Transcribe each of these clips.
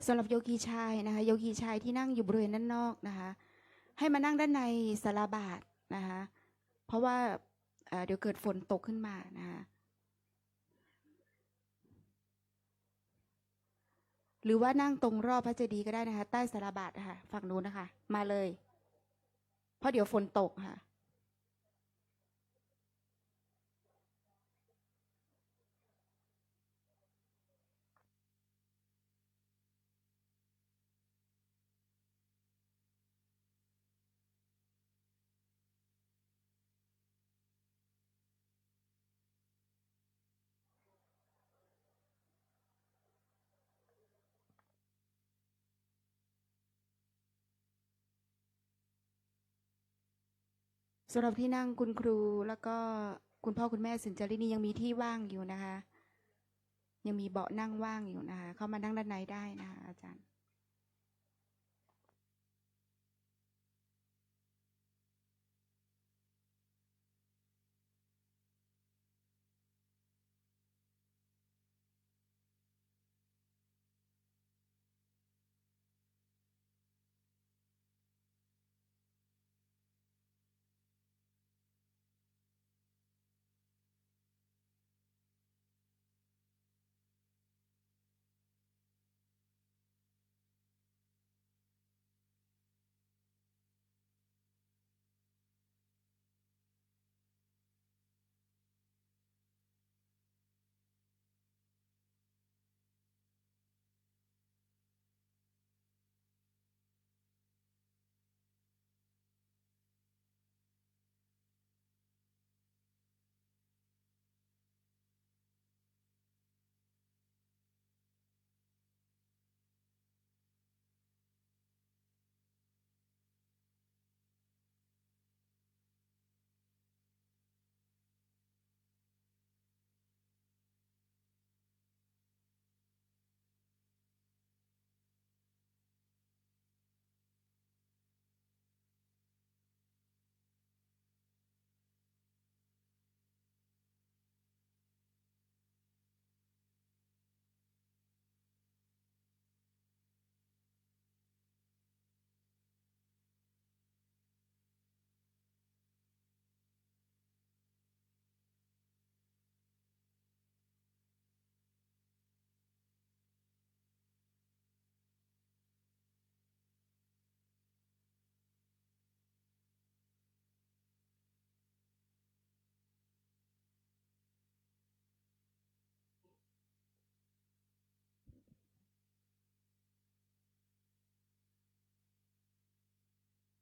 สำหรับโยคีชายนะคะโยคีชายที่นั่งอยู่บริเวณด้านนอกนะคะให้มานั่งด้านในศาลาบาทนะคะเพราะว่าเดี๋ยวเกิดฝนตกขึ้นมานะคะหรือว่านั่งตรงรอบพระเจดีย์ก็ได้นะคะใต้ศาลาบาทนะคะฝั่งนู้นนะคะมาเลยเพราะเดี๋ยวฝนตกค่ะสำหรับที่นั่งคุณครูแล้วก็คุณพ่อคุณแม่สินจารินียังมีที่ว่างอยู่นะคะยังมีเบาะนั่งว่างอยู่นะคะเข้ามานั่งด้านในได้นะคะอาจารย์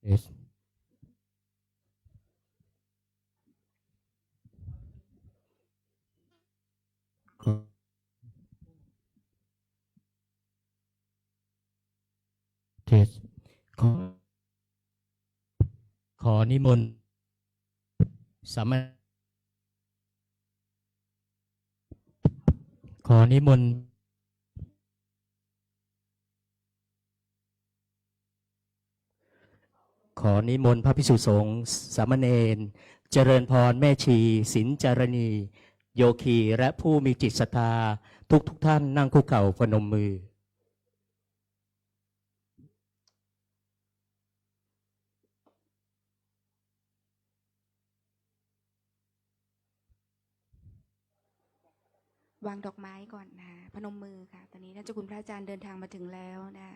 Yes. ขอเทสขอขอนิมนต์สามขอนิมนต์ขอนิมนต์พระภิกษุสงฆ์สามเณรเจริญพรแม่ชีสินจารณีโยคีและผู้มีจิตศรัทธาทุกท่านนั่งคุกเข่าพนมมือวางดอกไม้ก่อนนะพนมมือค่ะตอนนี้ท่านเจ้าคุณพระอาจารย์เดินทางมาถึงแล้วนะ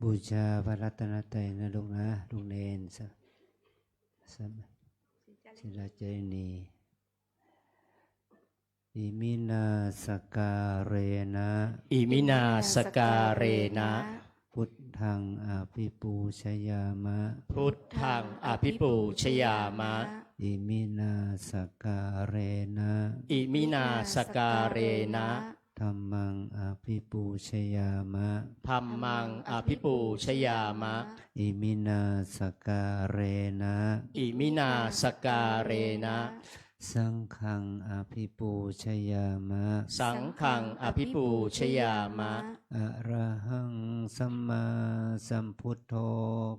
บูชาพระรัตนตรัยนะลูกนะลูกเนนศิลาเจนีอิมินาสการเรนะ อิมินาสการเรนะ พุทธังอภิปูชยามะ พุทธังอภิปูชยามะ อิมินาสการเรนะ อิมินาสการเรนะ ธัมมังอภิปูชยามะ ธัมมังอภิปูชยามะ อิมินาสการเรนะ อิมินาสการเรนะ สังฆังอภิปูชยามะ สังฆังอภิปูชยามะ อะระหังสัมมาสัมพุทโธ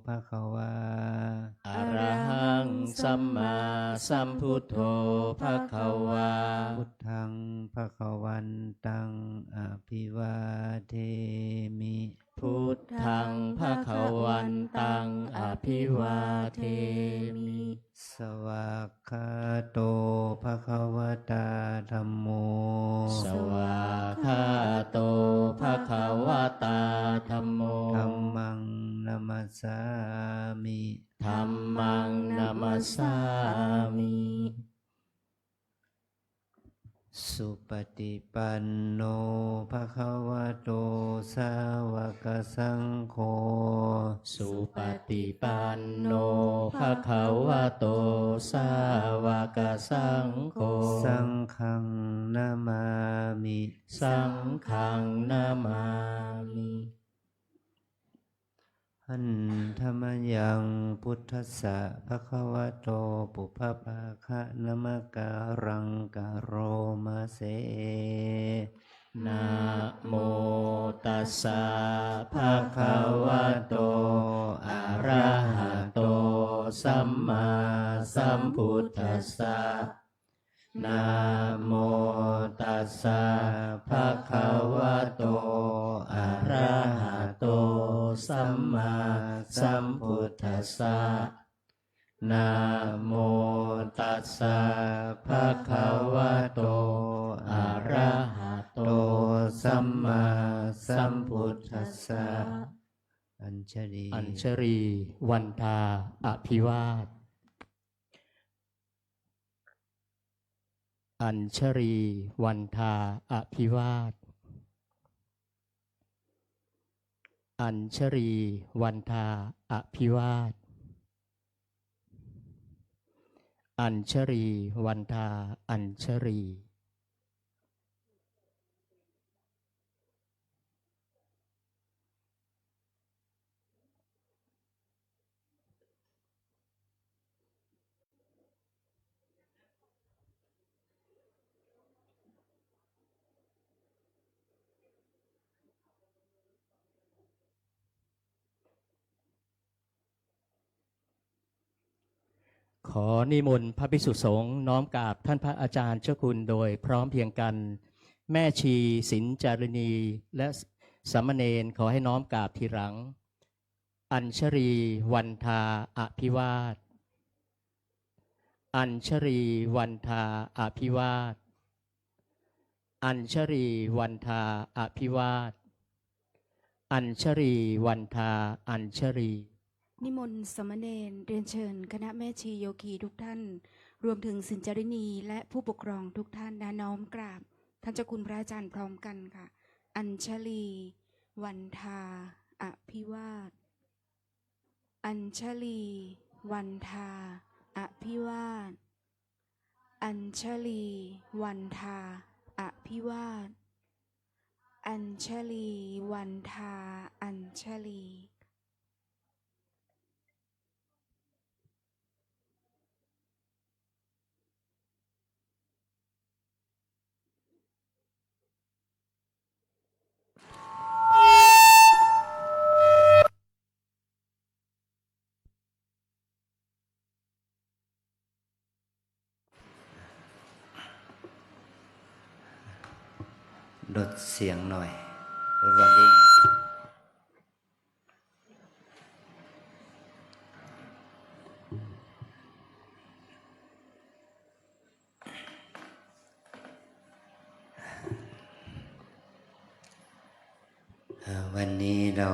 ภะคะวา อะระหังสัมมาสัมพุทโธภะคะวา พุทธังภะคะวันตังอภิวาเทมิ พุทธังภะคะวันตังอภิวาเทมิ สวากขาโตภะคะวตาธัมโม สวากขาโตภะคะวะตาธัมโม ธัมมังนัมสสามิ ธัมมังนัมสสามิ สุปฏิปันโนภะคะวะโตสาวกสังโฆ สุปฏิปันโนภะคะวะโตสาวกสังโฆ สังฆังนามามิ สังฆังนามามิ หันธรรมยังพุทธัสสะภะคะวะโตปุพพภาคะนะมะการังกะโรมาเส นะโมตัสสะภะคะวะโตอะระหะโตสัมมาสัมพุทธัสสะนะโมตัสสะภะคะวะโตอะระหะโตสัมมาสัมพุทธัสสะนะโมตัสสะภะคะวะโตอะระหะโตสัมมาสัมพุทธัสสะ อัญชลี อัญชรีวันทาอภิวาทอัญชรีวันทาอภิวาทอัญชรีวันทาอภิวาทอัญชรีวันทาอัญชรีขอนิมนต์พระภิกษุสงฆ์น้อมกราบท่านพระอาจารย์เจ้าคุณโดยพร้อมเพรียงกัน แม่ชีสินจารณีและสามเณรขอให้น้อมกราบทีหลัง อัญชรีวันทาอภิวาทอัญชรีวันทาอภิวาทอัญชรีวันทาอภิวาทอัญชรีวันทาอัญชรีนิมนต์สามเณรเรียนเชิญคณะแม่ชีโยคีทุกท่าน รวมถึงสินจารินีและผู้ปกครองทุกท่านน้อมกราบท่านเจ้าคุณพระอาจารย์พร้อมกันค่ะ อัญชลีวันทาอภิวาทอัญชลีวันทาอภิวาทอัญชลีวันทาอภิวาทอัญชลีวันทาอัญชลีลดเสียงหน่อยลดวอลลุ่มวันนี้เรา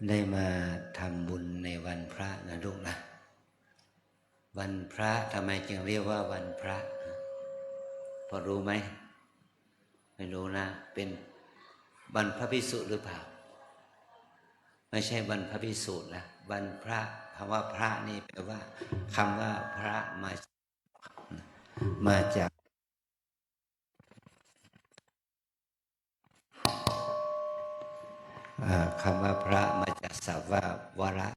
ได้มาทำบุญในวันพระนะลูกนะวันพระทำไมจึงเรียกว่าวันพระพอรู้ไหมไม่รู้นะเป็นวันพระภิกษุหรือเปล่าไม่ใช่วันพระภิกษุนะวันพระคำว่าพระนี่แปลว่าคำว่าพระมาจากคำว่าพระมาจากศัพท์ว่าวระ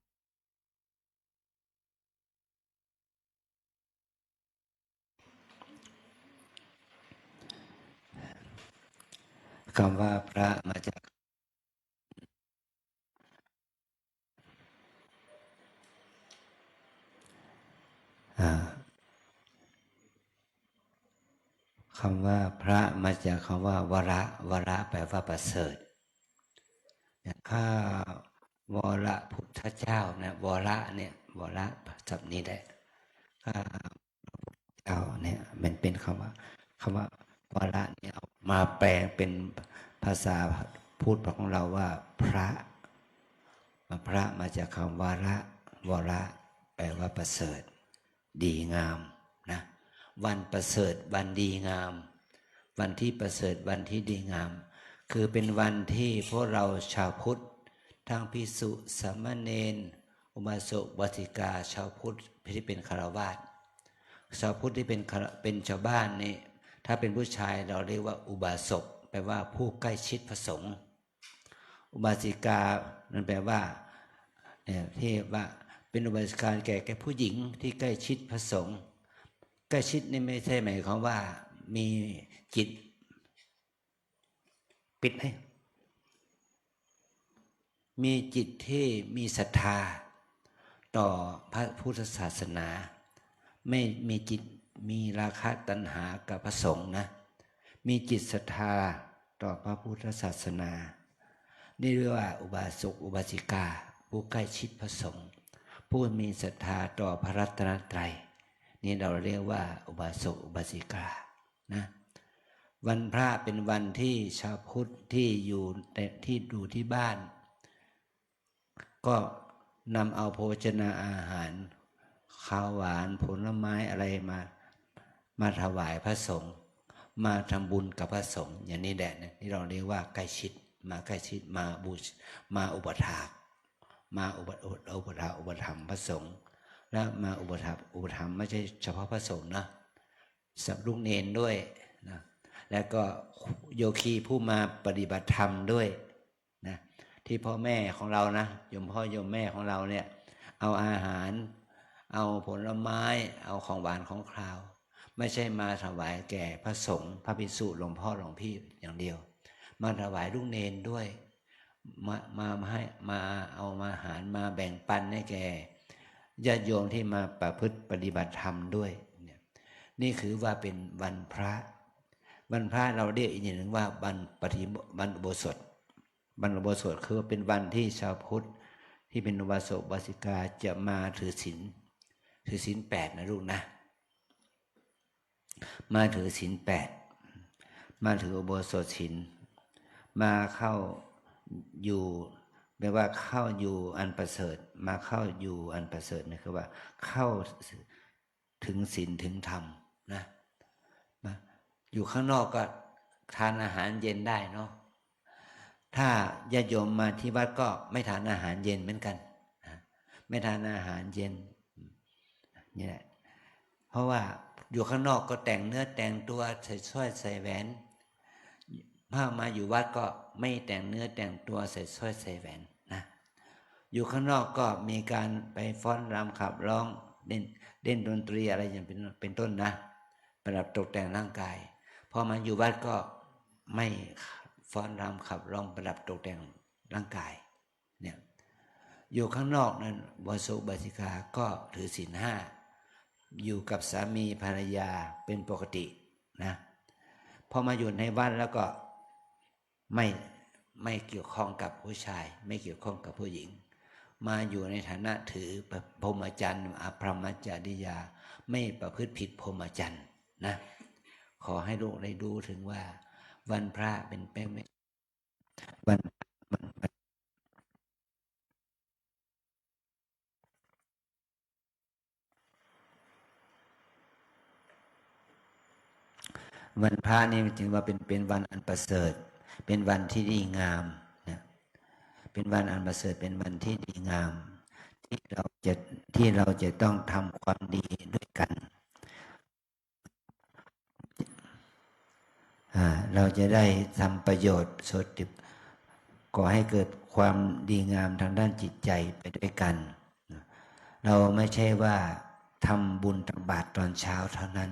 คำว่าพระมาจากคำว่าพระมาจากคำว่าวระวระแปลว่าประเสริฐข้าวระพุทธเจ้านะวระเนี่ยวระศัพท์นี้แหละข้าเจ้าเนี่ยมันเป็นคำว่าวระเนี่ยมาแปลเป็นภาษาพูดของเราว่าพระมาจากคำวระแปลว่าประเสริฐดีงามนะวันประเสริฐวันดีงามวันที่ประเสริฐวันที่ดีงามคือเป็นวันที่พวกเราชาวพุทธทั้งภิกษุสามเณรอุบาสกอุบาสิกาชาวพุทธที่เป็นฆราวาสชาวพุทธที่เป็นชาวบ้านนี่ถ้าเป็นผู้ชายเราเรียกว่าอุบาสกแปลว่าผู้ใกล้ชิดพระสงฆ์อุบาสิกานั่นแปลว่าที่ว่าเป็นอุบาสิกาแก่ผู้หญิงที่ใกล้ชิดพระสงฆ์ใกล้ชิดนี่ไม่ใช่หมายความว่ามีจิตปิดให้มีจิตที่มีศรัทธาต่อพระพุทธศาสนาไม่มีจิตมีราคะตัณหากับพระสงฆ์นะมีจิตศรัทธาต่อพระพุทธศาสนานี่เรียกว่าอุบาสกอุบาสิกาผู้ใกล้ชิดพระสงฆ์ผู้มีศรัทธาต่อพระรัตนตรัยนี่เราเรียกว่าอุบาสกอุบาสิกานะวันพระเป็นวันที่ชาวพุทธที่อยู่ที่บ้านก็นำเอาโภชนาอาหารข้าวหวานผลไม้อะไรมาถวายพระสงฆ์มาทำบุญกับพระสงฆ์อย่างนี้แหละนี่เราเรียกว่าใกล้ชิดมาใกล้ชิดมาบูชมาอุปถากมาอุปถัมภ์พระสงฆ์และมาอุปถัมภ์ไม่ใช่เฉพาะพระสงฆ์นะสับลูกเนรด้วยนะแล้วก็โยคีผู้มาปฏิบัติธรรมด้วยนะที่พ่อแม่ของเรานะโยมพ่อโยมแม่ของเราเนี่ยเอาอาหารเอาผลไม้เอาของหวานของคาวไม่ใช่มาถวายแก่พระสงฆ์พระภิกษุหลวงพ่อหลวงพี่อย่างเดียวมาถวายลูกเนรด้วยมาเอาอาหารมาแบ่งปันให้แก่ญาติโยมที่มาประพฤติปฏิบัติธรรมด้วยนี่คือว่าเป็นวันพระวันพระเราเรียกอีกอย่างหนึ่งว่าวันอุโบสถวันอุโบสถคือเป็นวันที่ชาวพุทธที่เป็นอุบาสกอุบาสิกาจะมาถือศีล8นะลูกนะมาถือศีล8มาถืออุโบสถศีลมาเข้าอยู่แปลว่าเข้าอยู่อันประเสริฐมาเข้าอยู่อันประเสริฐนี่คือว่าเข้าถึงศีลถึงธรรมนะอยู่ข้างนอกก็ทานอาหารเย็นได้เนาะถ้าญาติโยมมาที่วัดก็ไม่ทานอาหารเย็นเหมือนกันไม่ทานอาหารเย็นนี่แหละเพราะว่าอยู่ข้างนอกก็แต่งเนื้อแต่งตัวใส่สร้อยใส่แหวนถ้ามาอยู่วัดก็ไม่แต่งเนื้อแต่งตัวใส่สร้อยใส่แหวนนะอยู่ข้างนอกก็มีการไปฟ้อนรำขับร้องเล่นดนตรีอะไรอย่างเป็นต้นนะประดับตกแต่งร่างกายพอมาอยู่วัดก็ไม่ฟ้อนรำขับร้องประดับตกแต่งร่างกายเนี่ยอยู่ข้างนอกนั้นอุบาสกอุบาสิกาก็ถือศีล5อยู่กับสามีภรรยาเป็นปกตินะพอมาอยู่ในวัดแล้วก็ไม่เกี่ยวข้องกับผู้ชายไม่เกี่ยวข้องกับผู้หญิงมาอยู่ในฐานะถือพรหมจรรย์อภรรมจริยาไม่ประพฤติผิดพรหมจรรย์นะขอให้ลูกได้ดูถึงว่าวันพระเป็นวัน วันพระนี่จึงว่าเป็นวันอันประเสริฐเป็นวันที่ดีงามนะเป็นวันอันประเสริฐเป็นวันที่ดีงามที่เราจะต้องทำความดีด้วยกันเราจะได้ทำประโยชน์สดก่อให้เกิดความดีงามทางด้านจิตใจไปด้วยกันเราไม่ใช่ว่าทำบุญตักบาตรตอนเช้าเท่านั้น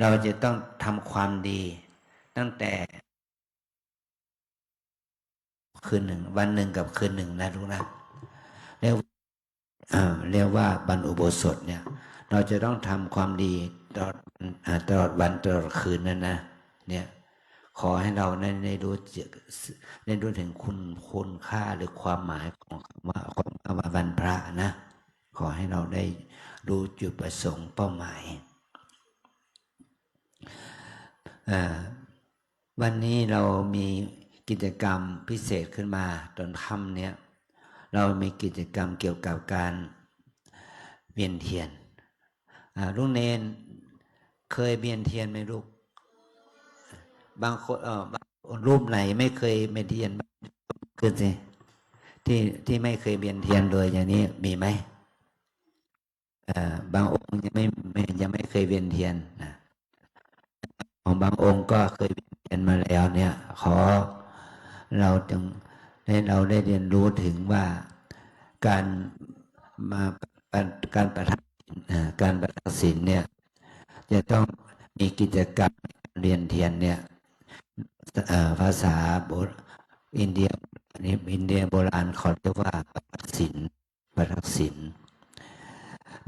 เราจะต้องทำความดีตั้งแต่คืนหนึ่งวันหนึ่งกับคืนหนึ่งนะลูกนะเรียกว่าวันอุโบสถเนี่ยเราจะต้องทำความดีตลอดวันตลอดคืนนั่นนะเนี่ยขอให้เราได้รู้ถึงคุณค่าหรือความหมายของวันพระนะขอให้เราได้รู้จุดประสงค์เป้าหมายวันนี้เรามีกิจกรรมพิเศษขึ้นมาตอนค่ำเนี่ยเรามีกิจกรรมเกี่ยวกับการเวียนเทียนลูกเนนเคยเวียนเทียนไหมลูกบางคนบางรูปไหนไม่เคยเวียนเทียนขึ้นสิที่ไม่เคยเวียนเทียนเลยอย่างนี้มีไหมบางองค์ยังไม่เคยเวียนเทียนนะของบางองค์ก็เคยเวียนเทียนมาแล้วเนี่ยขอเราได้เรียนรู้ถึงว่าการประทับศีลเนี่ยจะต้องมีกิจกรรมเรียนเทียนเนี่ยภาษาอินเดียโบราณเขาเรียกว่าประทักษิณ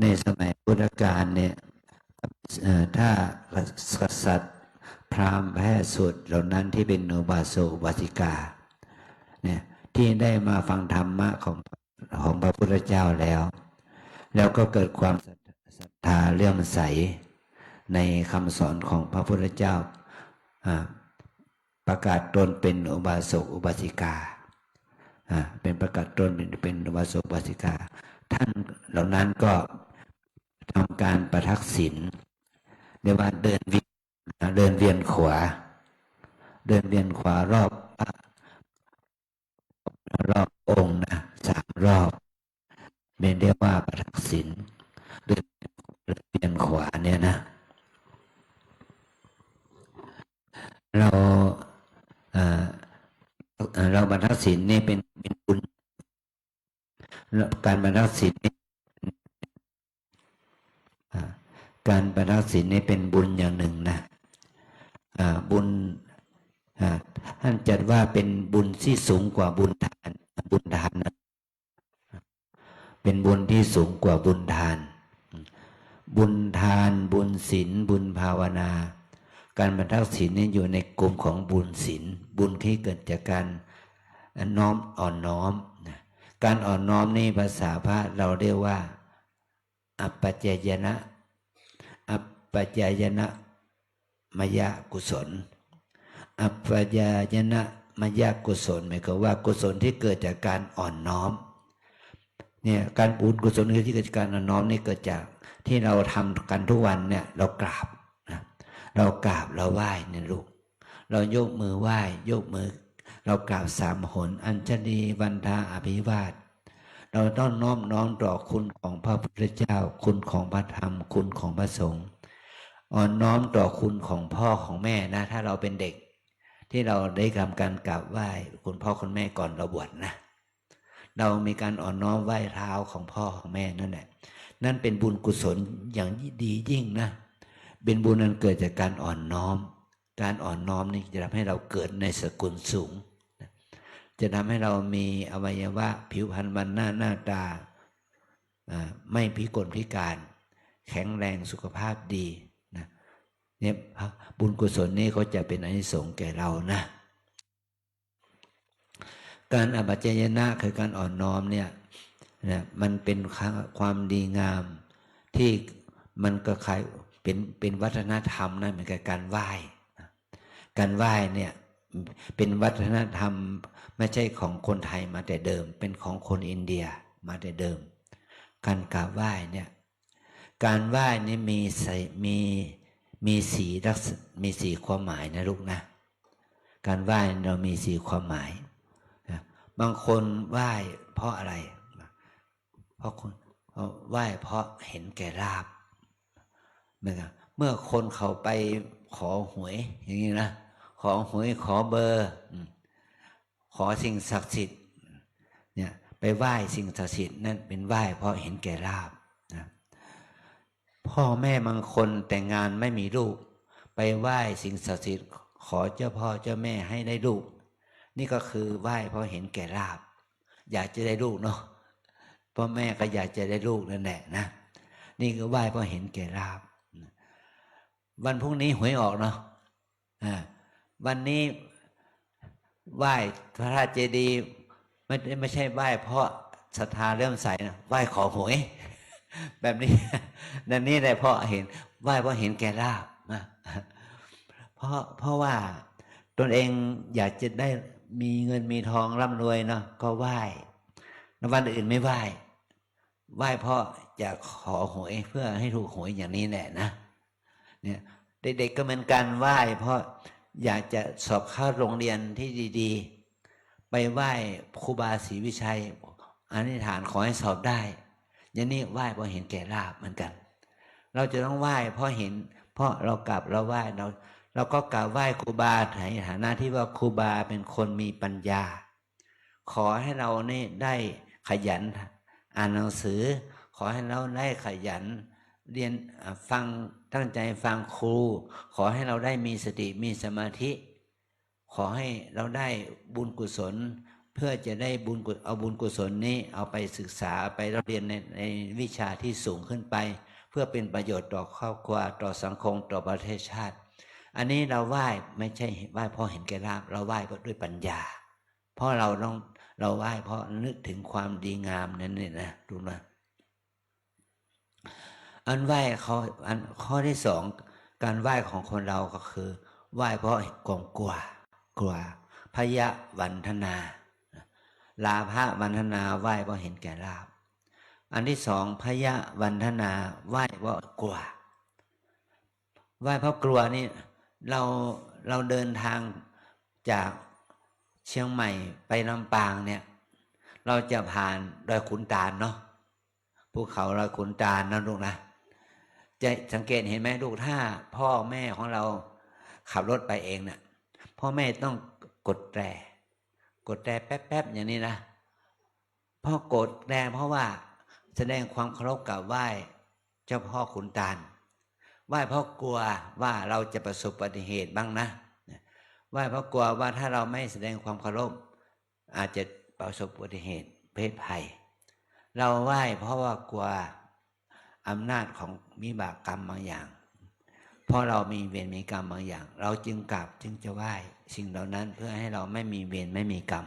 ในสมัยพุทธกาลเนี่ยถ้ากษัตริย์พราหมณ์แพทย์สวดเหล่านั้นที่เป็นอุบาสกอุบาสิกาเนี่ยที่ได้มาฟังธรรมะของพระพุทธเจ้าแล้วก็เกิดความศรัทธาเลื่อมใสในคำสอนของพระพุทธเจ้าประกาศตนเป็นอุบาสกอุบาสิกาเป็นประกาศตนเป็นอุบาสกอุบาสิกาท่านเหล่านั้นก็ทำการประทักษิณเรียกว่าเดินเวียนขวารอบองค์นะ3 รอบเรียกว่าประทักษิณเดินเวียนขวาเนี่ยนะเราประทักษิณนี่เป็นบุญการประทักษิณนี่เป็นบุญอย่างหนึ่งนะบุญท่านจัดว่าเป็นบุญที่สูงกว่าบุญทานนะเป็นบุญที่สูงกว่าบุญทานบุญศีลบุญภาวนาการบรรทักษิณนี่อยู่ในกลุ่มของบุญศีลบุญที่เกิดจากการอ่อนน้อมการอ่อนน้อมนี่ภาษาพระเราเรียกว่าอัปปจายนะมยกุศลอัปปจายนะมยกุศลหมายความว่ากุศลที่เกิดจากการอ่อนน้อมเนี่ยการบุญกุศลที่เกิดจากการอ่อนน้อมนี่เกิดจากที่เราทำกันทุกวันเนี่ยเรากราบเราไหว้เนี่ยลูกเรายกมือไหว้เรากราบ3 หนอัญชลีวันทาอภิวาทเราต้องน้อมต่อคุณของพระพุทธเจ้าคุณของพระธรรมคุณของพระสงฆ์อ่อนน้อมต่อคุณของพ่อของแม่นะถ้าเราเป็นเด็กที่เราได้ทำการกราบไหว้คุณพ่อคุณแม่ก่อนเราบวชนะเรามีการอ่อนน้อมไหว้เท้าของพ่อของแม่นั่นแหละนั่นเป็นบุญกุศลอย่างดียิ่งนะเป็นบุญนั้นเกิดจากการอ่อนน้อมนี่จะทำให้เราเกิดในสกุลสูงจะทำให้เรามีอวัยวะผิวพรรณวันหน้าตาไม่พิกลพิการแข็งแรงสุขภาพดีนะเนี่ยบุญกุศลนี่เขาจะเป็นอานิสงส์แก่เรานะการอัปปจายนะคือการอ่อนน้อมเนี่ยมันเป็นความดีงามที่มันก็คล้ายเป็นวัฒนธรรมนะเหมือนกับการไหว้เนี่ยเป็นวัฒนธรรมไม่ใช่ของคนไทยมาแต่เดิมเป็นของคนอินเดียมาแต่เดิมการกราบไหว้เนี่ย การไหว้นี่มีสีลักษณะมีสีความหมายนะลูกนะการไหว้เรามีสีความหมายนะบางคนไหว้เพราะอะไรเพราะคนไหว้เพราะเห็นแก่ลาภเมื่อคนเขาไปขอหวยอย่างนี้นะขอหวยขอเบอร์ขอสิ่งศักดิ์สิทธิ์เนี่ยไปไหว้สิ่งศักดิ์สิทธิ์นั่นเป็นไหว้เพราะเห็นแก่ลาภนะพ่อแม่บางคนแต่งงานไม่มีลูกไปไหว้สิ่งศักดิ์สิทธิ์ขอเจ้าพ่อเจ้าแม่ให้ได้ลูกนี่ก็คือไหว้เพราะเห็นแก่ลาภอยากจะได้ลูกเนาะพ่อแม่ก็อยากจะได้ลูกนั่นแหละนะนี่ก็ไหว้เพราะเห็นแก่ลาภวันพรุ่งนี้หวยออกเนาะวันนี้ไหว้พระธาตุเจดีย์ไม่ใช่ไหว้เพราะศรัทธาเริ่มใสนะไหว้ขอหวยแบบนี้นั่นนี่แหละเพราะเห็นไหว้เพราะเห็นแก่ลาภนะเพราะว่าตนเองอยากจะได้มีเงินมีทองร่ำรวยเนาะก็ไหว้แล้ววันอื่นไม่ไหว้เพราะอยากขอหวยเพื่อให้ถูกหวยอย่างนี้แหละนะเนี่ยเด็กๆก็เหมือนกันไหว้เพราะอยากจะสอบเข้าโรงเรียนที่ดีๆไปไหว้ครูบาศรีวิชัยอธิษฐานขอให้สอบได้อย่างนี้ไหว้เพราะเห็นแก่ลาภเหมือนกันเราจะต้องไหว้เพราะเห็นเพราะเรากราบเราไหว้เราก็กราบไหว้ครูบาในฐานะที่ว่าครูบาเป็นคนมีปัญญาขอให้เราเนี่ยได้ขยันอ่านหนังสือขอให้เราได้ขยันเรียนฟังตั้งใจฟังครูขอให้เราได้มีสติมีสมาธิขอให้เราได้บุญกุศลเพื่อจะได้เอาบุญกุศลนี้เอาไปศึกษาไปเรียนในวิชาที่สูงขึ้นไปเพื่อเป็นประโยชน์ต่อครอบครัวต่อสังคมต่อประเทศชาติอันนี้เราไหว้ไม่ใช่ไหว้เพราะเห็นแก่ลาภเราไหว้เพราะด้วยปัญญาเพราะเราไหว้เพราะนึกถึงความดีงามนั่นนี่นะดูนะอันไหว้ข้อที่สองการไหว้ของคนเราก็คือไหว้เพราะความกลัวพยะวันทนาลาภะวันทนาไหว้เพราะเห็นแก่ลาภอันที่สองพยะวันทนาไหว้เพราะกลัวไหว้เพราะกลัวนี่เราเดินทางจากเชียงใหม่ไปลำปางเนี่ยเราจะผ่านดอยขุนตาลเนาะภูเขาดอยขุนตาลนะลูกนะจะสังเกตเห็นไหมลูกถ้าพ่อแม่ของเราขับรถไปเองเนี่ยพ่อแม่ต้องกดแตรแป๊บๆอย่างนี้นะพ่อกดแตรเพราะว่าแสดงความเคารพกับไหว้เจ้าพ่อขุนตาลไหว้เพราะกลัวว่าเราจะประสบอุบัติเหตุบ้างนะไหว้เพราะกลัวว่าถ้าเราไม่แสดงความเคารพอาจจะประสบอุบัติเหตุเพศภัยเราไหว้เพราะว่ากลัวอำนาจของวิบากกรรมบางอย่างเพราะเรามีเวรมีกรรมบางอย่างเราจึงกราบจึงจะไหว้สิ่งเหล่านั้นเพื่อให้เราไม่มีเวรไม่มีกรรม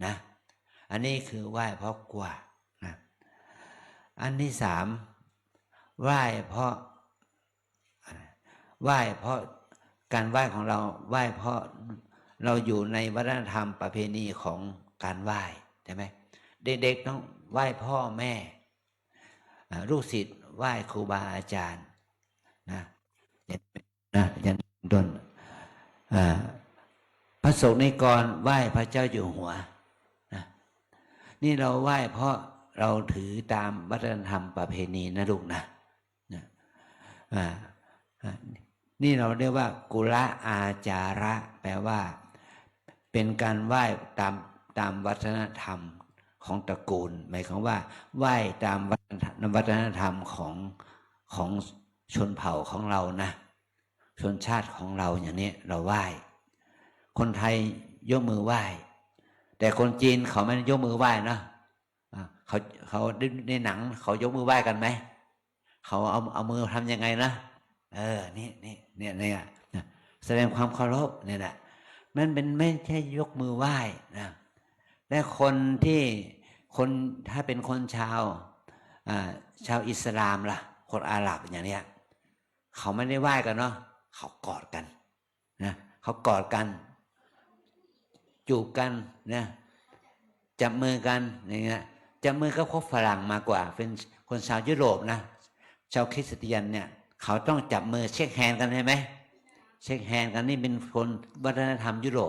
นะอันนี้คือไหว้เพราะกลัวนะอันที่สามไหว้เพราะการไหว้ของเราไหว้เพราะเราอยู่ในวัฒนธรรมประเพณีของการไหว้ใช่ไหมเด็กๆต้องไหว้พ่อแม่ลูกศิษย์ไหว้ครูบาอาจารย์อย่างต้นพระสงฆ์นิกรไหว้พระเจ้าอยู่หัวนะนี่เราไหว้เพราะเราถือตามวัฒนธรรมประเพณีนะลูกนะนี่เราเรียกว่ากุลอาจาระแปลว่าเป็นการไหว้ตามวัฒนธรรมของตระกูลหมายความว่าไหว้ตามวัฒนธรรมของชนเผ่าของเรานะชนชาติของเราอย่างนี้เราไหว้คนไทยยกมือไหว้แต่คนจีนเขาไม่ยกมือไหว้นะเขาในหนังเขายกมือไหว้กันไหมเขาเอามือทำยังไงนะเนี่ยแสดงความเคารพเนี่ยแหละมันเป็นไม่ใช่ยกมือไหว้นะและคนถ้าเป็นคนชาวอิสลามล่ะคนอาหรับอย่างเนี้ยเขาไม่ได้ไหว้กันเนาะเขากอดกันนะเขากอดกันจูบกันนะจับมือกันอย่างเงี้ยจับมือก็พวกฝรั่งมากกว่าเป็นคนชาวยุโรปนะ ชาวคริสเตียนเนี่ยเขาต้องจับมือเช็คแฮนด์กันใช่ไหมเช็คแฮนด์กันนี่เป็นคนวัฒนธรรมยุโร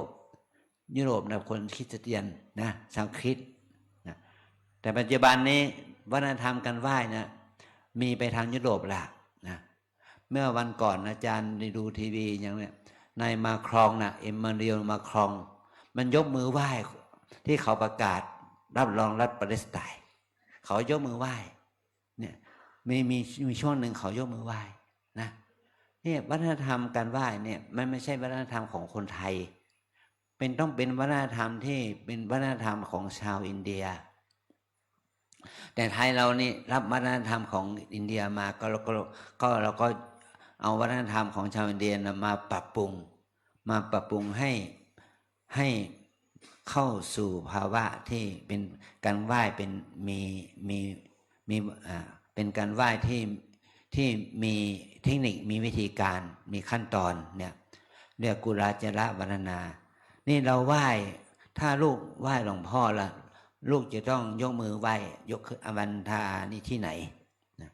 ปนะคนคริสเตียนนะชาวคริสต์นะแต่ปัจจุบันนี้วัฒนธรรมการไหว้นะมีไปทางยุโรปละนะเมื่อวันก่อนอาจารย์ได้ดูทีวีอย่างเนี้ยนายมาครองนะเอ็มมานูเอลมาครองมันยกมือไหว้ที่เขาประกาศรับรองรัฐปาเลสไตน์เขายกมือไหว้เนี่ยมีช่วงหนึ่งเขายกมือไหว้นะเนี่ยวัฒนธรรมการไหว้เนี่ยมันไม่ใช่วัฒนธรรมของคนไทยต้องเป็นวัฒนธรรมที่เป็นวัฒนธรรมของชาวอินเดียแต่ไทยเรานี่รับวัฒนธรรมของอินเดียมาเราก็เอาวัฒนธรรมของชาวอินเดียมาปรับปรุงให้เข้าสู่ภาวะที่เป็นการไหว้เป็นเป็นการไหว้ที่มีเทคนิคมีวิธีการมีขั้นตอนเนี่ยเรียกกุราจระวรรณนานี่เราไหว้ถ้าลูกไหว้หลวงพ่อละลูกจะต้องยกมือไหว้ยกอวันทานี่ที่ไหนนะ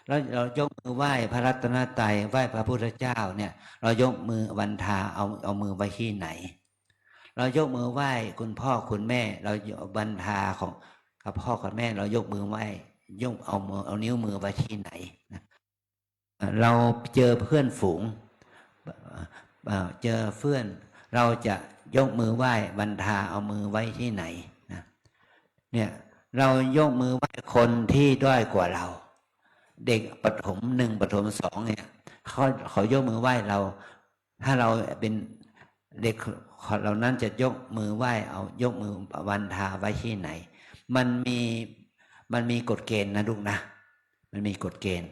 แล้วเรายกมือไหว้พระรัตนตรัยไหว้พระพุทธเจ้าเนี่ยเรายกมือวันทาเอามือไว้ที่ไหนเรายกมือไหว้คุณพ่อคุณแม่เราวันทาของกับพ่อกับแม่เรายกมือไหว้เอานิ้วมือไว้ที่ไหนนะเราเจอเพื่อนฝูงเจอเพื่อนเราจะยกมือไหว้วันทาเอามือไว้ที่ไหนนะเนี่ยเรายกมือไหว้คนที่ด้อยกว่าเราเด็กประถม1ประถม2เนี่ยเขายกมือไหว้เราถ้าเราเป็นเด็กเหล่านั้นจะยกมือไหว้เอายกมือวันทาไว้ที่ไหนมันมีกฎเกณฑ์นะลูกนะมันมีกฎเกณฑ์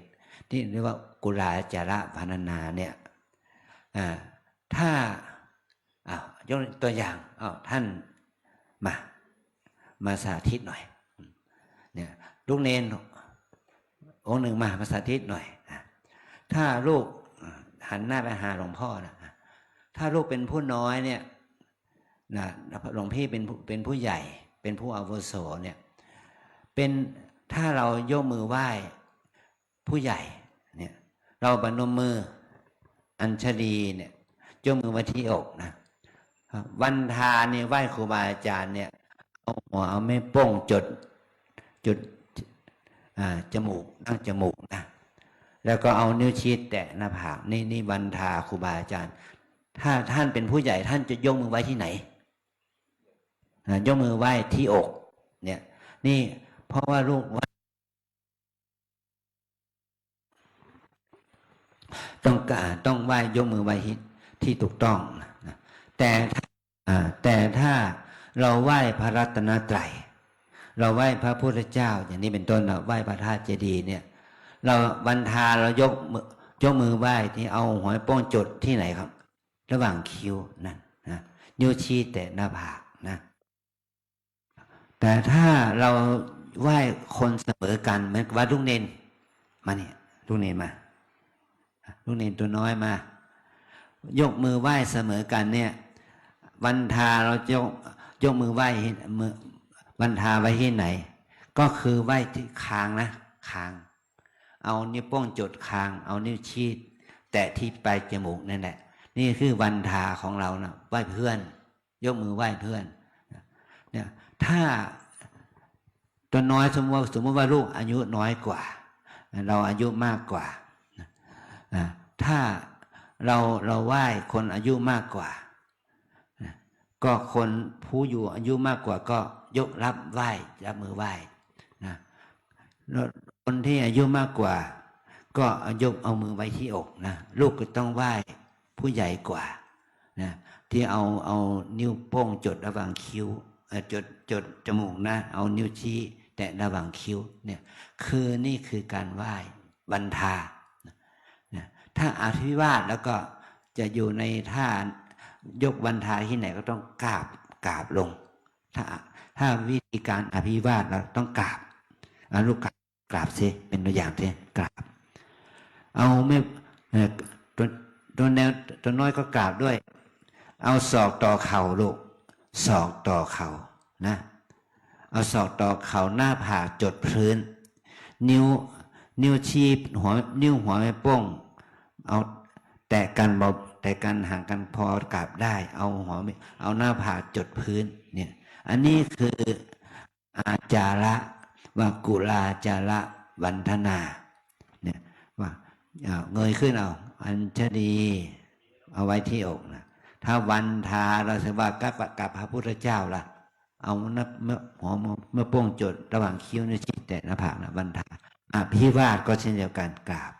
ที่เรียกว่ากุลาจาระพรรณนาเนี่ยถ้ายกตัวอย่างท่านมาสาธิตหน่อยเนี่ยลูกเนนองค์หนึ่งมาสาธิตหน่อยถ้าลูกหันหน้าไปหาหลวงพ่อนะถ้าลูกเป็นผู้น้อยเนี่ยนะหลวงพี่เป็นผู้ใหญ่เป็นผู้อาวุโสเนี่ยถ้าเรายกมือไหว้ผู้ใหญ่เนี่ยเราปนมมืออัญชลีเนี่ยยกมือไว้ที่อกนะวันทาเนี่ยไหว้ครูบาอาจารย์เนี่ยเอาหัวเอาไม่โป้งจุดจมูกตั้งจมูกนะแล้วก็เอานิ้วชี้แตะหน้าผากนี่วันทาครูบาอาจารย์ถ้าท่านเป็นผู้ใหญ่ท่านจะยกมือไว้ที่ไหนยกมือไหว้ที่อกเนี่ยนี่เพราะว่าลูกต้องไหว้ยกมือไหว้ที่ถูกต้องนะแต่ถ้าเราไหว้พระรัตนตรัยเราไหว้พระพุทธเจ้าอย่างนี้เป็นต้นเราไหว้พระธาตุเจดีย์เนี่ยเราวันทาเรายกมือไหว้ที่เอาหัวโป้งจุดที่ไหนครับระหว่างคิ้วนั่นนะนิ้วชี้แตะหน้าผากนะแต่ถ้าเราไหว้คนเสมอกันเหมือนว่าลูกเนนมาเนี่ยลูกเนนมาลูกเนนตัวน้อยมายกมือไหว้เสมอกันเนี่ยวันทาเรายกมือไหว้วันทาไว้ที่ไหนก็คือไหว้ที่คางนะคางเอานิ้วโป้งจุดคางเอานิ้วชี้แตะที่ปลายจมูกนั่นแหละนี่คือวันทาของเรานะไหว้เพื่อนยกมือไหว้เพื่อนเนี่ยถ้าตัวน้อยสมมติว่าลูกอายุน้อยกว่าเราอายุมากกว่าถ้าเราไหว้คนอายุมากกว่าก็คนผู้อยู่อายุมากกว่าก็ยกรับไหว้รับมือไหว้นะคนที่อายุมากกว่าก็ยกเอามือไว้ที่อกนะลูกก็ต้องไหว้ผู้ใหญ่กว่านะที่เอานิ้วโป้งจดระหว่างคิ้วจดจมูกนะเอานิ้วชี้แตะระหว่างคิ้วเนี่ยนี่คือการไหว้วันทานะถ้าอภิวาทแล้วก็จะอยู่ในท่ายกวันทาที่ไหนก็ต้องกราบลงถ้าวิธีการอภิวาทเราต้องกราบลูกกราบสิเป็นตัวอย่างสิกราบเอาไม่ตัวแนวตัวน้อยก็กราบด้วยเอาศอกต่อเข่าลูกศอกต่อเข่านะเอาศอกต่อเข่าหน้าผากจดพื้น นิ้วชี้หัวนิ้วหัวแม่โป้งเอาแตะกันเบาแตะกันห่างกันพอกราบได้เอาเอาหน้าผากจดพื้นเนี่ยอันนี้คืออาจาระว่ากุลาจาระวันธนาเนี่ยว่าเงยขึ้นเอาอัญชลีเอาไว้ที่อกนะถ้าวันทาเราจะว่ากับพระพุทธเจ้าล่ะเอาเมื่อโป้งจดระหว่างคิ้วนิ้วชี้แตะหน้าผากนะวันทาอภิวาทก็เช่นเดียวกันกราบ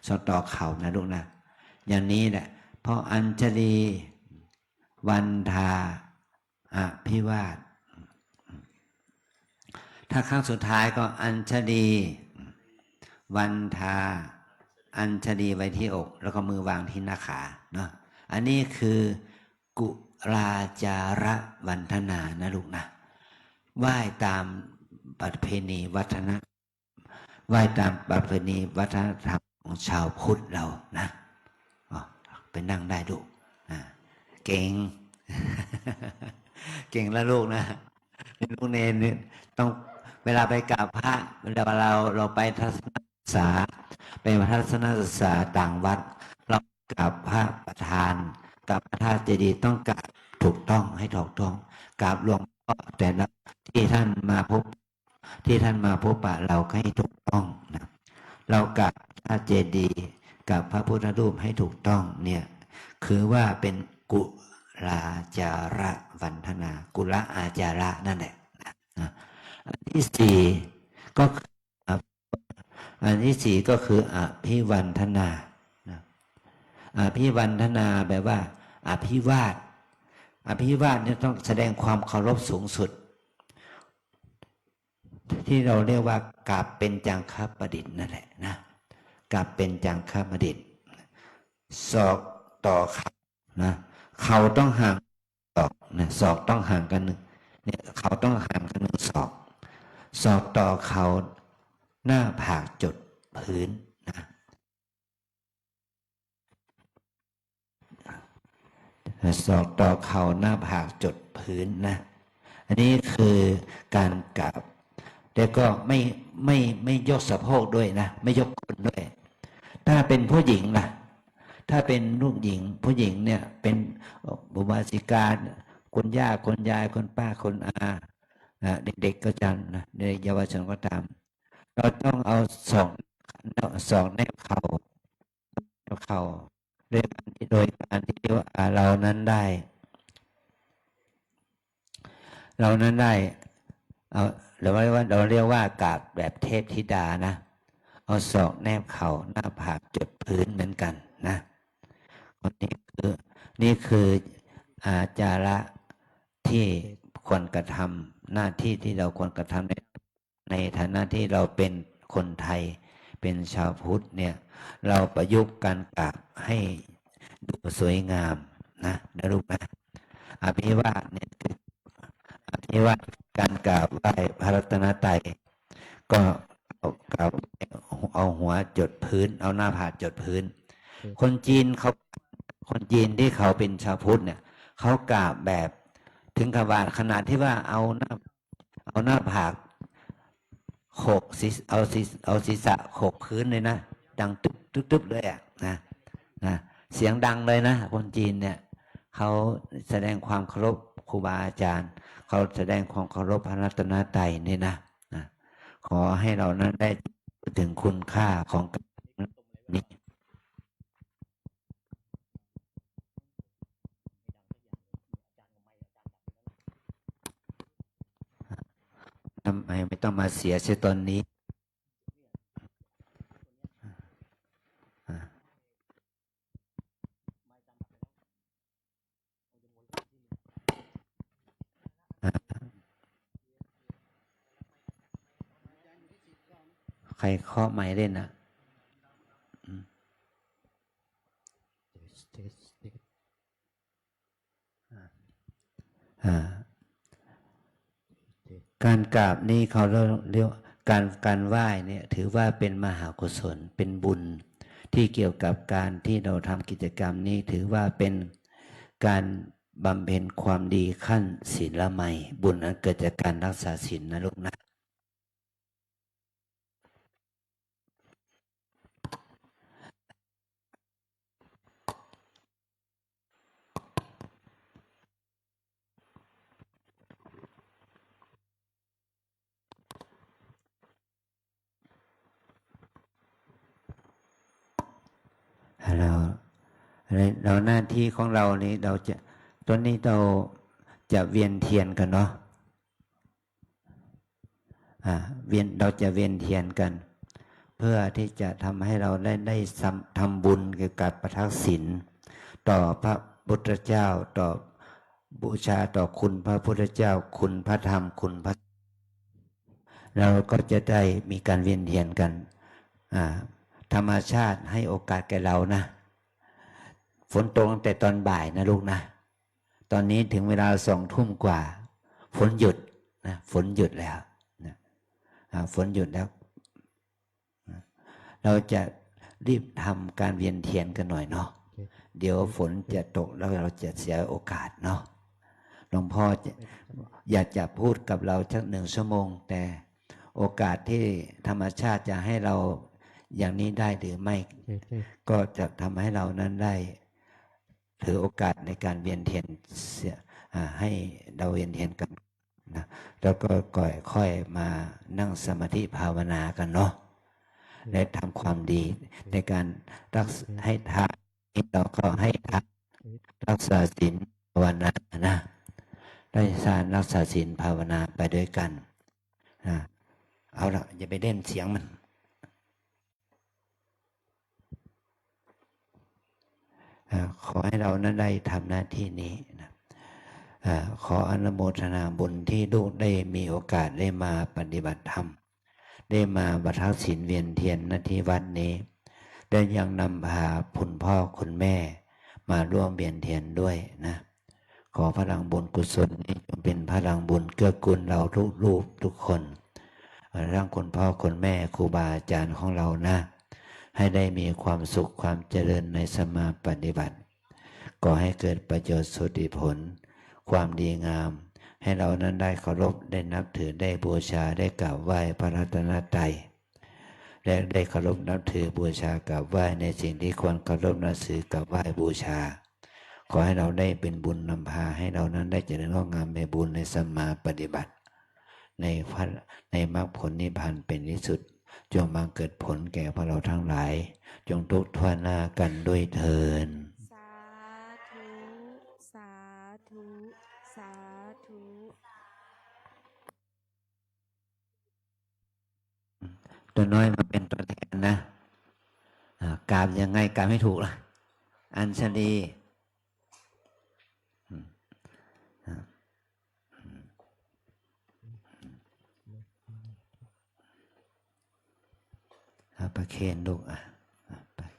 สอดต่อเข่านะลูกนะอย่างนี้แหละเพราะอัญชลีวันทาอภิวาทถ้าครั้งสุดท้ายก็อัญชลีวันทาอัญชลีไว้ที่อกแล้วก็มือวางที่หน้าขาเนาะอันนี้คือกุราจาระวันธนานะลูกนะไหว้ตามประเพณีวัฒนธรรมไหว้ตามประเพณีวัฒนธรรมของชาวพุทธเรานะไปนั่งได้ลูกเก่ง เก่งแล้วลูกนะลูกเนรต้องเวลาไปกราบพระเวลาเราไปทัศนศึกษาไปทัศนศึกษาต่างวัดเรากราบพระประธานกราบพระธาตุเจดีย์ต้องกราบถูกต้องให้ถูกต้องกราบหลวงพ่อแต่ละที่ท่านมาพบปะเราให้ถูกต้องนะเรากราบพระเจดีย์กับพระพุทธรูปให้ถูกต้องเนี่ยคือว่าเป็นกุลาจาระวันธนากุลอาจาระนั่นแหละอันที่สี่ก็อภิวันธนาอภิวันธนาแปลว่าอภิวาทเนี่ยต้องแสดงความเคารพสูงสุดที่เราเรียกว่ากราบเป็นจังคประดิษฐ์นั่นแหละนะกราบเป็นจังคประดิษฐ์ศอกต่อเข่านะเข่าต้องห่างศอกนะศอกต้องห่างกันเนี่ยเข่าต้องห่างกัน1 ศอกต่อเข่าหน้าผากจดพื้นนะศอกต่อเข่าหน้าผากจดพื้นนะอันนี้คือการกราบแล้วก็ไม่ยกสะโพกด้วยนะไม่ยกก้นด้วยถ้าเป็นผู้หญิงล่ะถ้าเป็นลูกหญิงผู้หญิงเนี่ยเป็นบุบาสิกาคนย่าคนยายคนป้าคนอาเด็กๆก็จันนะเด็กเยาวชนก็ตามเราต้องเอาสองแนบเข่าโดยการที่ว่าเรานั้นได้เอาเราเรียกว่ากราบแบบเทพธิดานะเอาศอกแนบเข่าหน้าผากจดพื้นเหมือนกันนะนี่คืออาจาระที่ควรกระทำหน้าที่ที่เราควรกระทำในฐานะที่เราเป็นคนไทยเป็นชาวพุทธเนี่ยเราประยุกต์การกราบให้ดูสวยงามนะลูกนะอภิวาทเนี่ยคืออภิวาทการกราบไหว้พระรัตนตรัยก็เอาหัวจดพื้นเอาหน้าผากจดพื้นคนจีนที่เขาเป็นชาวพุทธเนี่ยเขากราบแบบถึงกับว่าขนาดที่ว่าเอาหน้าผากเอาศีรษะโขกพื้นเลยนะดังตึ๊บเลยอ่ะนะเสียงดังเลยนะคนจีนเนี่ยเขาแสดงความเคารพครูบาอาจารย์เขาแสดงความเคารพพระรัตนตรัยนี่นะขอให้เรานั้นได้ถึงคุณค่าของนี้ทำไมไม่ต้องมาเสียเสียตอนนี้ใครเคาะไม้เล่นนะการกราบนี่เขาเรียกการไหว้เนี่ยถือว่าเป็นมหากุศลเป็นบุญที่เกี่ยวกับการที่เราทำกิจกรรมนี้ถือว่าเป็นการบำเพ็ญความดีขั้นศีลใหม่บุญอันเกิดจากการรักษาศีลนะลูกนะ เราเราหน้าที่ของเรานี้เราจะตอนนี้เราจะเวียนเทียนกันเนาะเราจะเวียนเทียนกัน เพื่อที่จะทำให้เราได้ทำบุญเกี่ยวกับประทักษิณต่อพระพุทธเจ้าต่อบูชาต่อคุณพระพุทธเจ้าคุณพระธรรมคุณพระเราก็จะได้มีการเวียนเทียนกันธรรมชาติให้โอกาสแก่เรานะฝนตกตั้งแต่ตอนบ่ายนะลูกนะตอนนี้ถึงเวลา20:00 กว่าฝนหยุดนะฝนหยุดแล้วนะฝนหยุดแล้วเราจะรีบทำการเวียนเทียนกันหน่อยเนาะเดี๋ยวฝนจะตกแล้วเราจะเสียโอกาสเนาะหลวงพ่ออยากจะพูดกับเราสัก1 ชั่วโมงแต่โอกาสที่ธรรมชาติจะให้เราอย่างนี้ได้หรือไม่ก็จะทำให้เรานั้นได้ถือโอกาสในการเวียนเทียนให้เราเวียนเทียนกันนะแล้วก็ค่อยมานั่งสมาธิภาวนากันเนาะและทำความดีในการให้ทานเราก็ให้ทานรักษาศีลภาวนานะได้สารรักษาศีลภาวนาไปด้วยกันเอาละอย่าไปเล่นเสียงมันขอให้เรานั้นได้ทำหน้าที่นี้นะขออนุโมทนาบุญที่ลูกได้มีโอกาสได้มาปฏิบัติธรรมได้มาประทักษิณเวียนเทียนณที่วัดนี้ได้ยังนำพาคุณพ่อคุณแม่มาร่วมเวียนเทียนด้วยนะขอพลังบุญกุศลนี้จงเป็นพลังบุญเกื้อกูลเราทุกรูปทุกคนร่างคุณพ่อคุณแม่ครูบาอาจารย์ของเรานะให้ได้มีความสุขความเจริญในสมาปฏิบัติก่อให้เกิดประโยชน์สุติผลความดีงามให้เรานั้นได้เคารพได้นับถือได้บูชาได้กราบไหว้พระรัตนตรัยและได้เคารพนับถือบูชากราบไหว้ในสิ่งที่ควรเคารพนับถือกราบไหว้บูชาขอให้เราได้เป็นบุญนำพาให้เรานั้นได้เจริญงอกงามในบุญในสมาปฏิบัติในมรรคผลนิพพานเป็นที่สุดจงมาเกิดผลแก่พวกเราทั้งหลายจงทุกข์ทั่วหน้ากันด้วยเถิดสาธุสาธุสาธุตัวน้อยมาเป็นตัวแทนนะกราบยังไงกราบให้ถูกล่ะอัญชลีประเคนลูก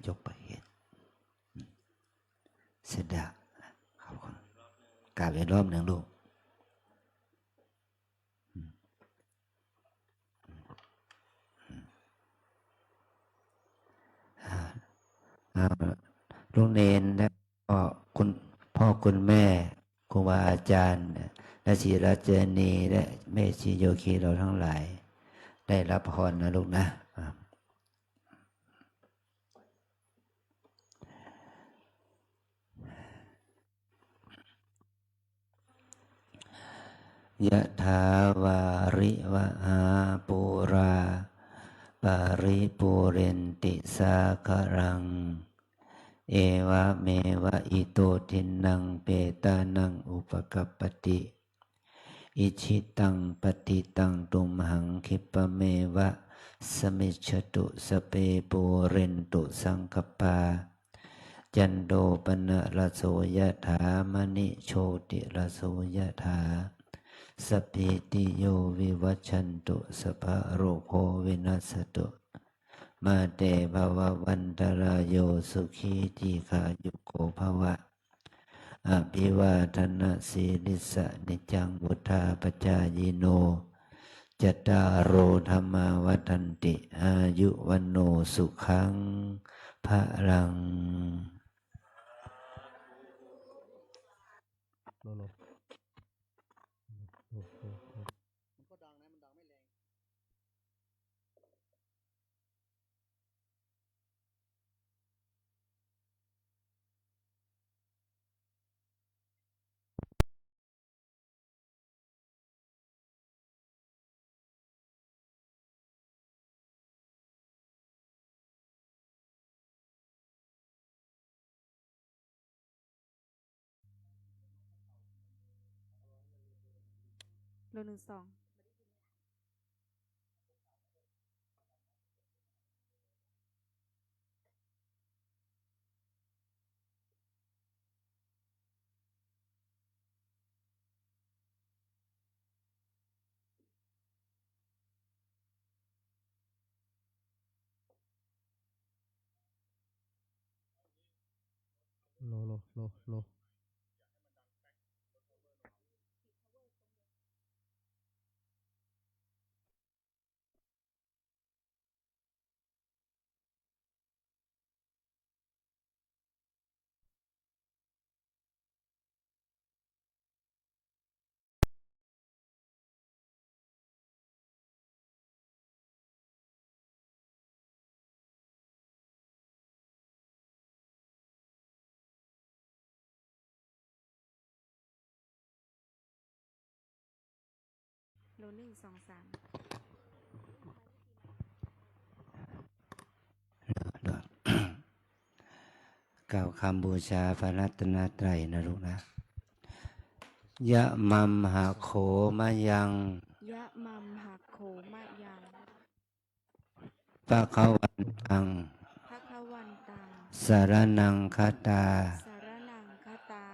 ยกประเคนเสด็จขอบคุณกราบอีกรอบหนึ่งลูกลูกเนนและก็คุณพ่อคุณแม่ครูบาอาจารย์และศิราเจนีและแม่ชีโยคีเราทั้งหลายได้รับพรนะลูกนะยะถาวาริวหาปุราปาริปุเรนติสาครังเอวะเมวะอิโตทินังเปตานังอุปกัปปติอิชิตังปฏิตังตุมหังคิปะเมวะสมิจฉตุสเปปุเรนตุสังคปาจันโดปนะระโสยถามณิโชติระโสยถาสัพพิติโยวิวัชชันตุสัพพะโรโควินัสตุมาเตภววันตรายโยสุขีทีขายุโกภวะอภิวาทนาสีลิสะนิจังวุธาปจายโนจตารโอธรรมาวัฏันติอายุวันโนสุขังพระลัง โลหนึ่งสอง โลโลหนึ่งสองสาม กล่าวคำบูชาพระรัตนตรัยนะลูกนะยะมัมหะโขมะยัง ยะมัมหักโขมะยัง ปะคะวันตัง ภะคะวันตัง สารนังคตา สารนังคตา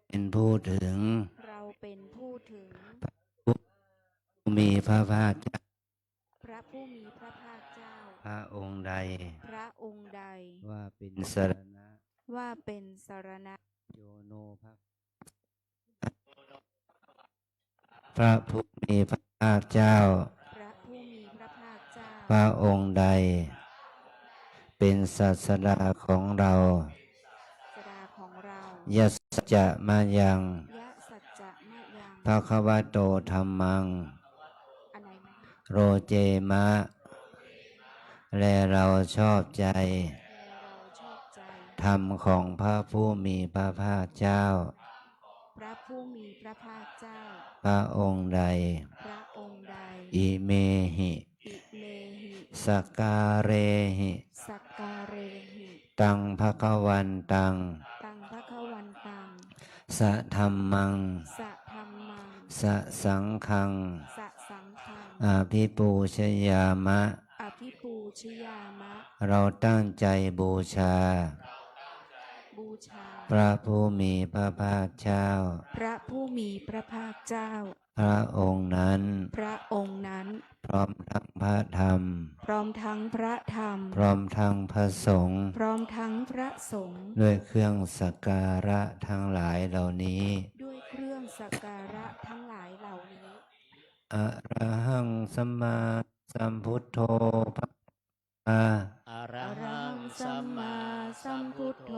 เป็นผู้ถึง เราเป็นผู้ถึง ผู้มีพระภาคเจ้า พระผู้มีพระภาคเจ้า พระองค์ใด พระองค์ใด ว่าเป็นสารณะ ว่าเป็นสารณะ โยโนพระผู้มีพระภาคเจ้า พระผู้มีพระภาคเจ้า พระองค์ใด เป็นศาสดาของเรา สดาของเรา ยัสสจะมายัง ยะสัจจะมะยัง ภะคะวะโตธัมมัง อันไหนไหม โรเจมะ และเราชอบใจ และเราชอบใจ ธรรมของพระผู้มีพระภาคเจ้า พระผู้มีพระภาคเจ้า พระองค์ใด พระองค์ใด อิเมหิ อิเมหิ สกการเรหิ สักการเรหิ ตังภคะวันตัง ตังภะคะวันตัง สะธัมมัง สะธัมมัง สะสังฆัง สะสังฆัง อาภิปูชยามะ อภิปูชยามะ เราตั้งใจบูชา บูชา พระผู้มีพระภาคเจ้า พระผู้มีพระภาคเจ้า พระองค์นั้น พระองค์นั้น พร้อมทั้งพระธรรม พร้อมทั้งพระธรรม พร้อมทั้งพระสงฆ์ พร้อมทั้งพระสงฆ์ ด้วยเครื่องสักการะทั้งหลายเหล่านี้ ด้วยเครื่องสักการะทั้งหลายเหล่านี้ อะระหังสัมมาสัมพุทโธภะคะ อะระ อะระ หั หั ง ง สั สั ม ม มา มา สั สั ม ม พุ พุ ท ท โธ โธ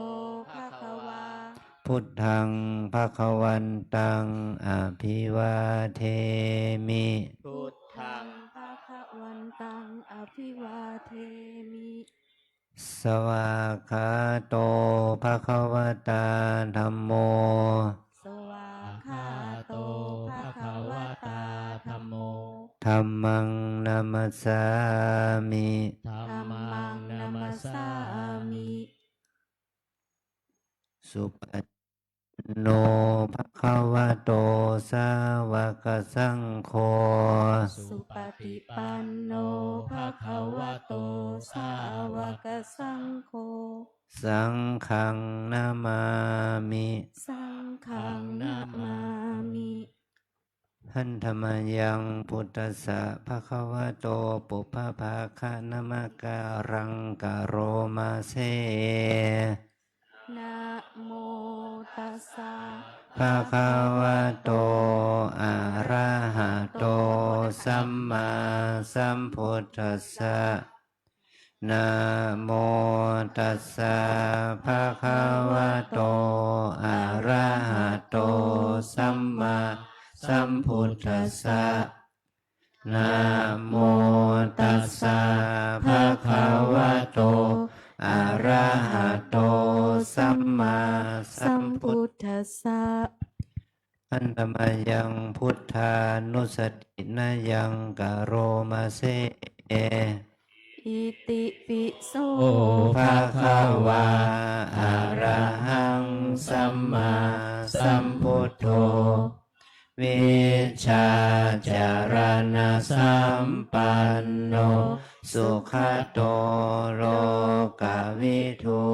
ภะ ภะ คะ คะ วา วา พุทธังภะคะวันตังอภิวาเทมิ พุทธัง ภะคะวันตังอภิวาเทมิ สวากขาโตภะคะวตาธัมโม สวา ภะ คา คะ โต โต ภะ ภะ คะ คะ ว วะ ตา ตา ธั ธั ม ม โม โม ธัมมังนามัสสามิ ธัม ธัม มั มั ง ง นา นา มั มั ส ส สา สา มิ มิ สุปฏิโนภะคะวะโตสาวกสังโฆ สุปฏิปันโนภะคะวะโต สาวกสังโฆ สังฆังนามามิ สังฆังนามามิ หันธรรมยังพุทธัสสะภะคะวะโตปุพพภาคะนะมะการังกะโรมาเซ นะโมตัสสะ ภะคะวะโตอะระหะโตสัมมาสัมพุทธัสสะนะโมตัสสะภะคะวะโตอะระหะโตสัมมาสัมพุทธัสสะนะโมตัสสะภะคะวะโตอะระหะโตสัมมาสัมพุทธัสสะ อันตมายังพุทธานุสตินายังกะโรมาเซ อิติปิโส โอภะคะวาอะระหังสัมมาสัมพุทโธ วิชาจารณสัมปันโนสุขโตโลกวิทู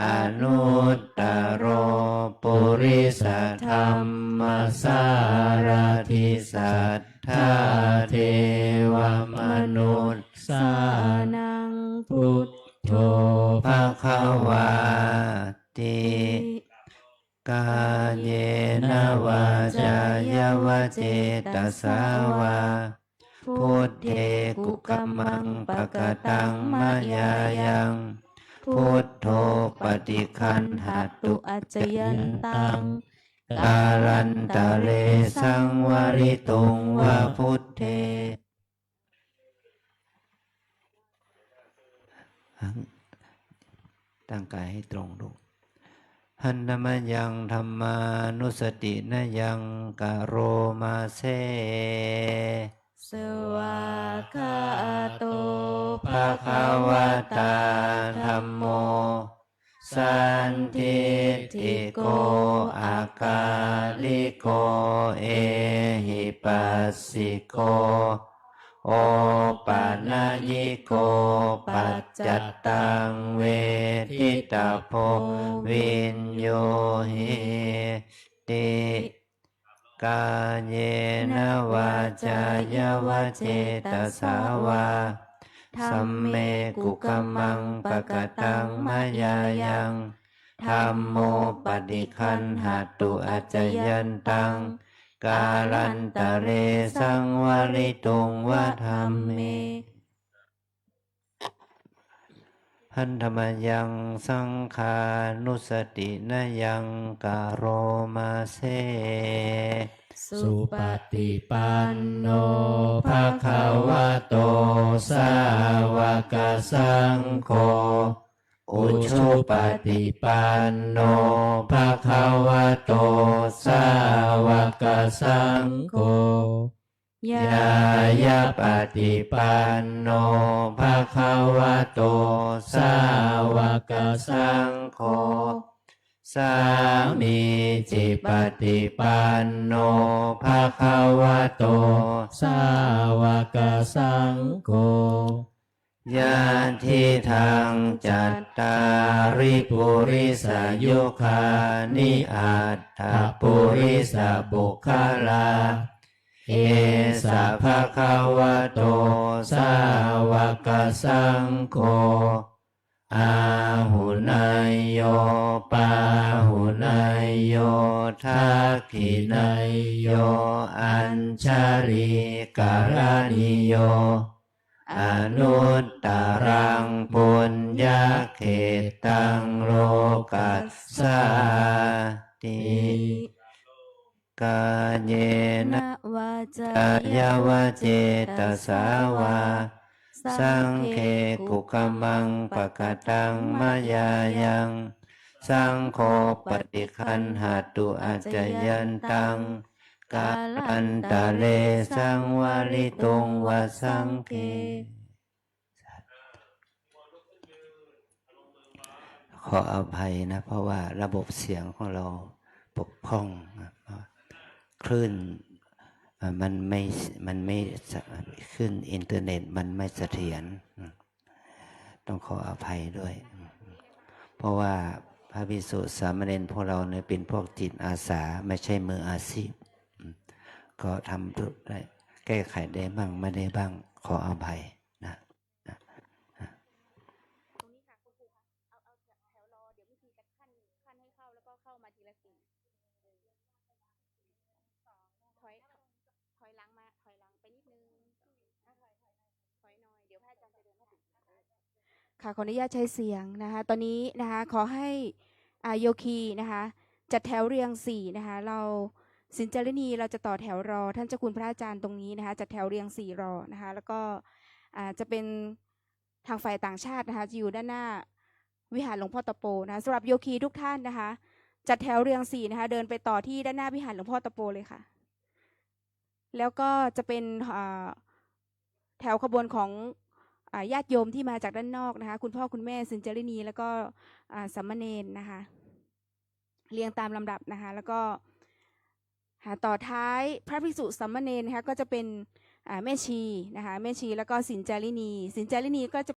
อนุตตโรปุริสธรรมสารทิสัทธาเทวมนุษย์สานังพุทโธภควาติกาเยนะวาจายวเจตสาวาพุทเทกุกัมมังปะกตังมายายังพุทโธปฏิคันหตุอัจจยันตังกาลันตะเลสังวริตุงวะพุทเทตั้งกายให้ตรงลูกหันนมยังธรรมานุสตินยังกะโรมาเซสวากาโตภะคะวะตาธัมโมสันทิติโกอากาลิโกเอหิปัสสิโกโอปัญญิโกปัจจัตตังเวทิตาโพวินโยหิติกาเยนะวาจายวเจตสาวาสัมเมกุกัมมังปะกตังมายายังธัมโมปฏิคันหตุอัจจยันตังกาลันตะเรสังวริตุงวะธัมเมหันธรรมยังสังขานุสตินยังกะโรมาเซสุปฏิปันโนภะคะวะโตสาวกสังโฆอุชุปฏิปันโนภะคะวะโตสาวกสังโฆยายาปฏิปันโนภะคะวะโตสาวกสังโฆสามีจิปฏิปันโนภะคะวะโตสาวกสังโฆญาทิทังจัตตาริปุริสยุคานิอัตถปุริสบุคลาเอสะภะคะวะโตสาวกสังโฆอาหุนายโยปาหุนายโยทักขินายโยอัญชริการณิโยอนุตตรังปุญญเขตังโลกัสสาติกาเยนะวาจายวเจตสาวาสังเคกุกัมมังปะกตังมายายังสังโฆปฏิคันหตุอัจจยันตังกาลันตะเลสังวริตุงวสังเคขออภัยนะเพราะว่าระบบเสียงของเราบกพร่องคลื่นมันไม่ขึ้นอินเทอร์เน็ตมันไม่เสถียรต้องขออภัยด้วย เพราะว่าพระภิกษุสามเณรพวกเราเนี่ยเป็นพวกจิตอาสาไม่ใช่มืออาชีพก็ทำทุกได้แก้ไขได้บ้างไม่ได้บ้างขออภัยนะตรงนี้ค่ะคุณครูคะเอาแถวรอเดี๋ยววิธีจะขั้นให้เข้าแล้วก็เข้ามาทีละสี่ถอยหลังมาถอยหลังไปนิดนึงถอยหน่อยเดี๋ยวพระอาจารย์จะเดินมาถึงค่ะขออนุญาตใช้เสียงนะคะตอนนี้นะคะขอให้โยคีนะคะจัดแถวเรียงสี่นะคะเราสินจารินีเราจะต่อแถวรอท่านเจ้าคุณพระอาจารย์ตรงนี้นะคะจัดแถวเรียงสี่รอนะคะแล้วก็จะเป็นทางฝ่ายต่างชาตินะคะจะอยู่ด้านหน้าวิหารหลวงพ่อตะโปนะสำหรับโยคีทุกท่านนะคะจัดแถวเรียงสี่นะคะเดินไปต่อที่ด้านหน้าวิหารหลวงพ่อตะโปเลยค่ะแล้วก็จะเป็นแถวขบวนของญาติโยมที่มาจากด้านนอกนะคะคุณพ่อคุณแม่สินจารินีแล้วก็สามเณรนะคะเรียงตามลำดับนะคะแล้วก็ ค่ะต่อท้ายพระภิกษุสามเณรนะคะก็จะเป็นแม่ชีนะคะแม่ชีแล้วก็สินจารินีก็จะ